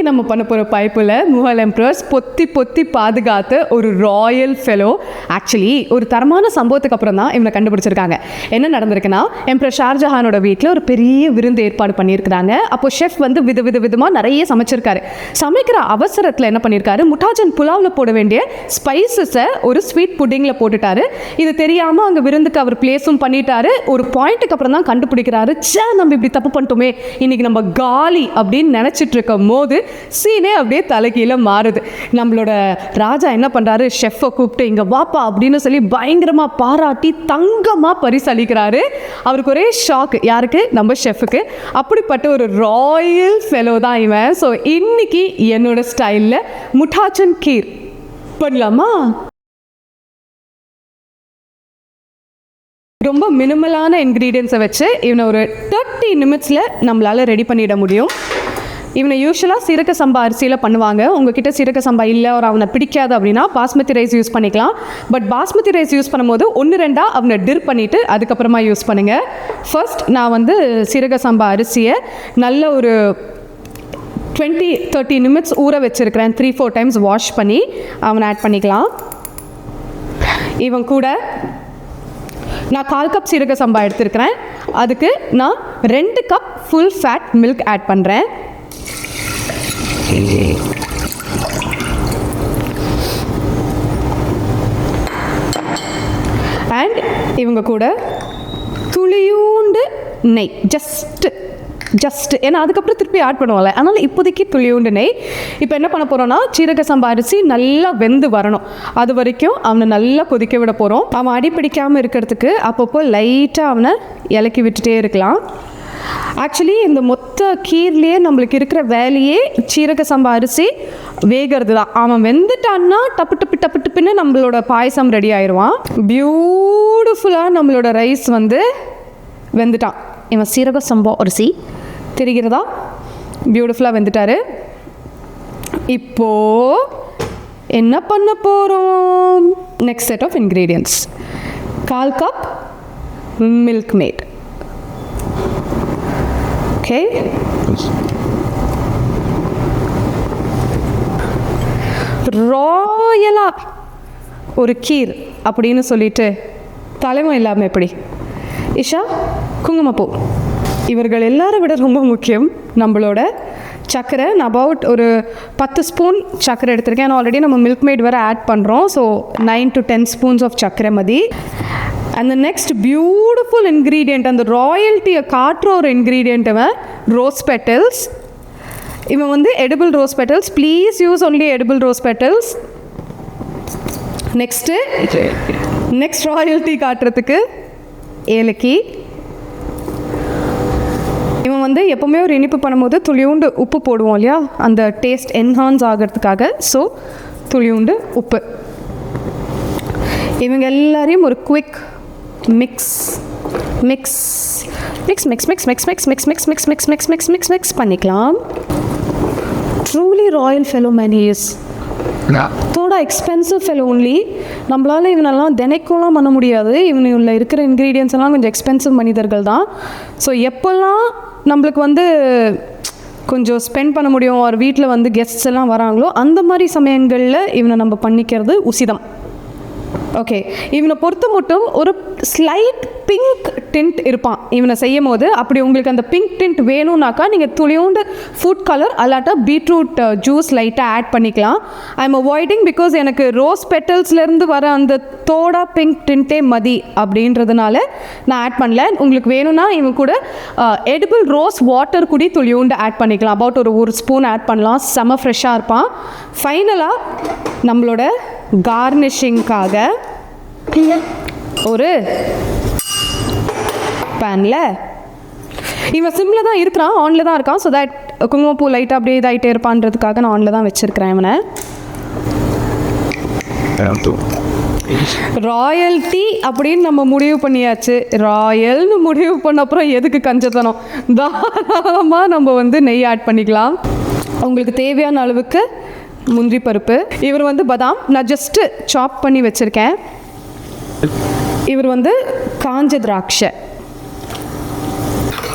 நம்ம பண்ண போகிற பைப்பில் முகல் எம்ப்ரஸ் பொத்தி பொத்தி பாதுகாத்த ஒரு ராயல் ஃபெலோ. ஆக்சுவலி ஒரு தரமான சம்பவத்துக்கு அப்புறம் தான் இவனை கண்டுபிடிச்சிருக்காங்க. என்ன நடந்திருக்குன்னா, எம்ப்ரஸ் ஷார்ஜஹானோட வீட்டில் ஒரு பெரிய விருந்து ஏற்பாடு பண்ணியிருக்கிறாங்க. அப்போ ஷெஃப் வந்து விதவிதமாக நிறைய சமைச்சிருக்காரு. சமைக்கிற அவசரத்தில் என்ன பண்ணியிருக்காரு, முட்டாஜன் புலாவில் போட வேண்டிய ஸ்பைசஸை ஒரு ஸ்வீட் புட்டிங்கில் போட்டுட்டாரு. இது தெரியாமல் அங்கே விருந்துக்கு அவர் பிளேஸும் பண்ணிட்டாரு. ஒரு பாயிண்ட்டுக்கு அப்புறம் தான் கண்டுபிடிக்கிறாரு, நம்ம இப்படி தப்பு பண்ணிட்டோமே, இன்னைக்கு நம்ம காலி அப்படின்னு நினச்சிட்டு இருக்கும் போது சீனே அப்படியே தலைகீழ மாறுது. நம்மளோட ராஜா என்ன பண்ணுறாரு, ஷெஃப்பை கூப்பிட்டு இங்கே வாப்பா அப்படின்னு சொல்லி பயங்கரமாக பாராட்டி தங்கமாக பரிசளிக்கிறாரு. அவருக்கு ஒரே ஷாக். யாருக்கு? நம்ம ஷெஃபுக்கு. அப்படிப்பட்ட ஒரு ராயல் ஃபெலோ தான் இவன். ஸோ இன்னைக்கு என்னோட ஸ்டைலில் முட்டாச்சன் கீர் பண்ணலாமா? ரொம்ப மினிமலான இன்க்ரீடியன்ஸை வச்சு இவனை ஒரு 30 நிமிட்ஸில் நம்மளால் ரெடி பண்ணிட முடியும். இவனை யூஸ்வலாக சீரக சம்பா அரிசியில் பண்ணுவாங்க. உங்ககிட்ட சீரக சம்பா இல்லை, ஒரு அவனை பிடிக்காது அப்படின்னா பாஸ்மதி ரைஸ் யூஸ் பண்ணிக்கலாம். பட் பாஸ்மதி ரைஸ் யூஸ் பண்ணும்போது 1-2 அவனை டிர் பண்ணிவிட்டு அதுக்கப்புறமா யூஸ் பண்ணுங்கள். ஃபர்ஸ்ட் நான் வந்து சீரக சம்பா அரிசியை நல்ல ஒரு 20-30 நிமிட்ஸ் ஊற வச்சுருக்கிறேன். 3-4 டைம்ஸ் வாஷ் பண்ணி அவனை ஆட் பண்ணிக்கலாம். இவன் கூட நான் 1/4 கப் சீரக சம்பா எடுத்துருக்கிறேன். அதுக்கு நான் 2 cup full fat milk add பண்ணுறேன். அண்ட் இவங்க கூட துளியூண்டு நெய், ஜஸ்ட் ஏன்னா அதுக்கப்புறம் திருப்பி ஆட் பண்ணுவோம்ல, அதனால் இப்போதைக்கு துளியூண்டு நெய். இப்போ என்ன பண்ண போகிறோன்னா, சீரக சம்பா அரிசி நல்லா வெந்து வரணும். அது வரைக்கும் அவனை நல்லா கொதிக்க விட போகிறோம். அவன் அடிப்பிடிக்காமல் இருக்கிறதுக்கு அப்பப்போ லைட்டாக அவனை இலக்கி விட்டுட்டே இருக்கலாம். ஆக்சுவலி இந்த மொத்த கீர்லேயே நம்மளுக்கு இருக்கிற வேலையே சீரக சம்பா அரிசி வேகிறது தான். அவன் வெந்துட்டான்னா டப்புன்னு நம்மளோட பாயசம் ரெடி ஆயிடுவான். பியூட்டிஃபுல்லாக நம்மளோட ரைஸ் வந்து வெந்துட்டான். இவன் சீரக சம்பா அரிசி தெரிகிறதா, பியூட்டிஃபுல்லாக வெந்துட்டாரு. இப்போது என்ன பண்ண போகிறோம், next set of ingredients. 1/4 cup Milkmaid. Okay, ராயலாக ஒரு கீர் அப்படின்னு சொல்லிட்டு தலைமை இல்லாமல் எப்படி? இஷா, குங்குமப்பூ. இவர்கள் எல்லாரை விட ரொம்ப முக்கியம் நம்மளோட சர்க்கரை. நான் அபவுட் ஒரு 10 ஸ்பூன் சர்க்கரை எடுத்திருக்கேன். ஆல்ரெடி நம்ம மில்க் மேட் வேறு ஆட் பண்ணுறோம். ஸோ 9 to 10 ஸ்பூன்ஸ் ஆஃப் சர்க்கரை மதி. And the next beautiful ingredient, அந்த ராயல்ட்டியை காட்டுற ஒரு இன்க்ரீடியண்ட் இவன் ரோஸ் பெட்டல்ஸ். இவன் வந்து edible rose petals. Please use only edible rose petals. Next royalty காட்டுறதுக்கு ஏலக்கி. இவன் வந்து எப்போவுமே ஒரு இனிப்பு பண்ணும்போது துளியூண்டு உப்பு போடுவோம் இல்லையா, அந்த டேஸ்ட் என்ஹான்ஸ் ஆகிறதுக்காக. ஸோ துளியூண்டு உப்பு. இவங்க எல்லாரையும் ஒரு குவிக் மிக்ஸ் பண்ணிக்கலாம். Truly Royal fellow man he is. தோட எக்ஸ்பென்சிவ் ஃபெலோ ஒன்லி. நம்மளால் இவனெல்லாம் தினைக்கும்லாம் பண்ண முடியாது. இவனுள்ள இருக்கிற இன்க்ரீடியன்ஸ் எல்லாம் கொஞ்சம் எக்ஸ்பென்சிவ் மனிதர்கள் தான். ஸோ எப்போல்லாம் நம்மளுக்கு வந்து கொஞ்சம் ஸ்பெண்ட் பண்ண முடியும், ஒரு வீட்டில் வந்து கெஸ்ட்ஸ் எல்லாம் வராங்களோ அந்த மாதிரி சமயங்களில் இவனை நம்ம பண்ணிக்கிறது உசிதம். ஓகே, இவனை பொறுத்த மட்டும் ஒரு ஸ்லைட் பிங்க் டிண்ட் இருப்பான் இவனை செய்யும் போது. அப்படி உங்களுக்கு அந்த பிங்க் டிண்ட் வேணும்னாக்கா நீங்கள் துளியோண்டு ஃபுட் கலர் அல்லாட்டா பீட்ரூட் ஜூஸ் லைட்டாக ஆட் பண்ணிக்கலாம். ஐ எம் அவாய்டிங் பிகாஸ் எனக்கு ரோஸ் பெட்டல்ஸ்லேருந்து வர அந்த தோடா பிங்க் டிண்ட்டே மதி அப்படின்றதுனால நான் ஆட் பண்ணல. உங்களுக்கு வேணும்னா இவன் கூட எடிபிள் ரோஸ் வாட்டர் கூடி துளியோண்டு ஆட் பண்ணிக்கலாம். அபவுட் ஒரு ஸ்பூன் ஆட் பண்ணலாம். செம ஃப்ரெஷ்ஷாக இருப்பான். ஃபைனலாக நம்மளோட கார்னிஷிங்காக ஒரு பேனில் இவன் சிம்மில் தான் இருக்கிறான், ஆனில் தான் இருக்கான். ஸோ தட் குங்குமப்பூ லைட்டாக அப்படியே இதாகிட்டே இருப்பான்றதுக்காக நான் ஆனில் தான் வச்சுருக்கிறேன் இவனை. ராயல்ட்டி அப்படின்னு நம்ம முடிவு பண்ணியாச்சு. ராயல்னு முடிவு பண்ண அப்புறம் எதுக்கு கஞ்சத்தனம், தாராளமாக நம்ம வந்து நெய் ஆட் பண்ணிக்கலாம். உங்களுக்கு தேவையான அளவுக்கு முந்திரி பருப்பு. இவர் வந்து பாதாம் நான் ஜஸ்ட்டு சாப் பண்ணி வச்சுருக்கேன். இவர் வந்து காஞ்ச திராட்சை.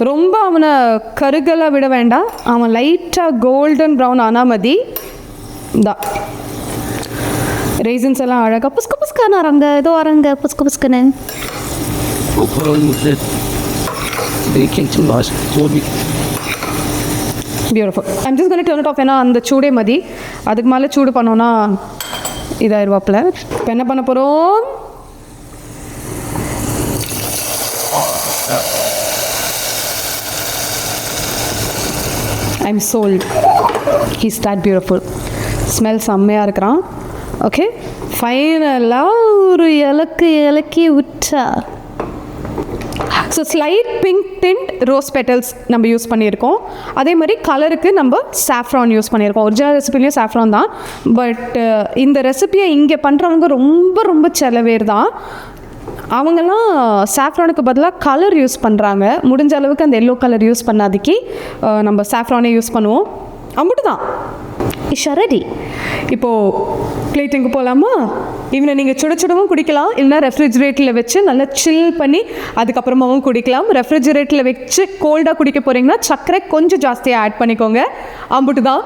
ரொம்ப அவனை கருகலாக விட வேண்டாம், அவன் லைட்டாக கோல்டன் ப்ரௌன் ஆனால் மதி. இந்தா ரேசன்ஸ் எல்லாம் அழகாக புஸ்கு புஸ்கான அரங்க, ஏதோ அரங்க புஸ்கு புஸ்குன்னு. Beautiful. I'm just going to turn it off. ஏன்னா அந்த சூடே மதி, அதுக்கு மேலே சூடு பண்ணோன்னா இதாயிருவாப்பில். இப்போ என்ன பண்ண போகிறோம்? I'm sold. He's that beautiful. Smell செம்மையாக இருக்கிறான். ஓகே, ஃபைனலாக ஒரு இலக்கி விட்டா. So slight pink tint rose petals நம்ம யூஸ் பண்ணியிருக்கோம். அதே மாதிரி கலருக்கு நம்ம சாஃப்ரான் யூஸ் பண்ணியிருக்கோம். ஒரிஜினல் ரெசிபிலையும் சாஃப்ரான் தான், பட் இந்த ரெசிபியை இங்கே பண்ணுறவங்க ரொம்ப ரொம்ப செலவேர் தான். அவங்கெல்லாம் சாஃப்ரானுக்கு பதிலாக கலர் யூஸ் பண்ணுறாங்க. முடிஞ்ச அளவுக்கு அந்த எல்லோ கலர் யூஸ் பண்ணாதிக்கு நம்ம சாஃப்ரானே யூஸ் பண்ணுவோம். அம்பிட்டு தான். ரெடி. இப்போது பிளேட்டிங்கு போகலாமா? இவனை நீங்கள் சுட சுடவும் குடிக்கலாம், இல்லைனா ரெஃப்ரிஜிரேட்டரில் வச்சு நல்லா சில் பண்ணி அதுக்கப்புறமாவும் குடிக்கலாம். ரெஃப்ரிஜிரேட்டரில் வச்சு கோல்டாக குடிக்க போகிறீங்கன்னா சர்க்கரை கொஞ்சம் ஜாஸ்தியாக ஆட் பண்ணிக்கோங்க. அம்பிட்டு தான்.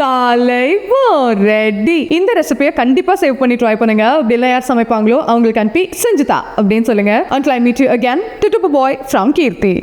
தலைவன் ரெடி. இந்த ரெசிபியை கண்டிப்பாக சேவ் பண்ணி ட்ரை பண்ணுங்க. அப்படிலாம் யார் சமைப்பாங்களோ அவங்களுக்கு அனுப்பி செஞ்சுதா அப்படின்னு சொல்லுங்க. Until I meet you again, Tutupa boy from Kirti.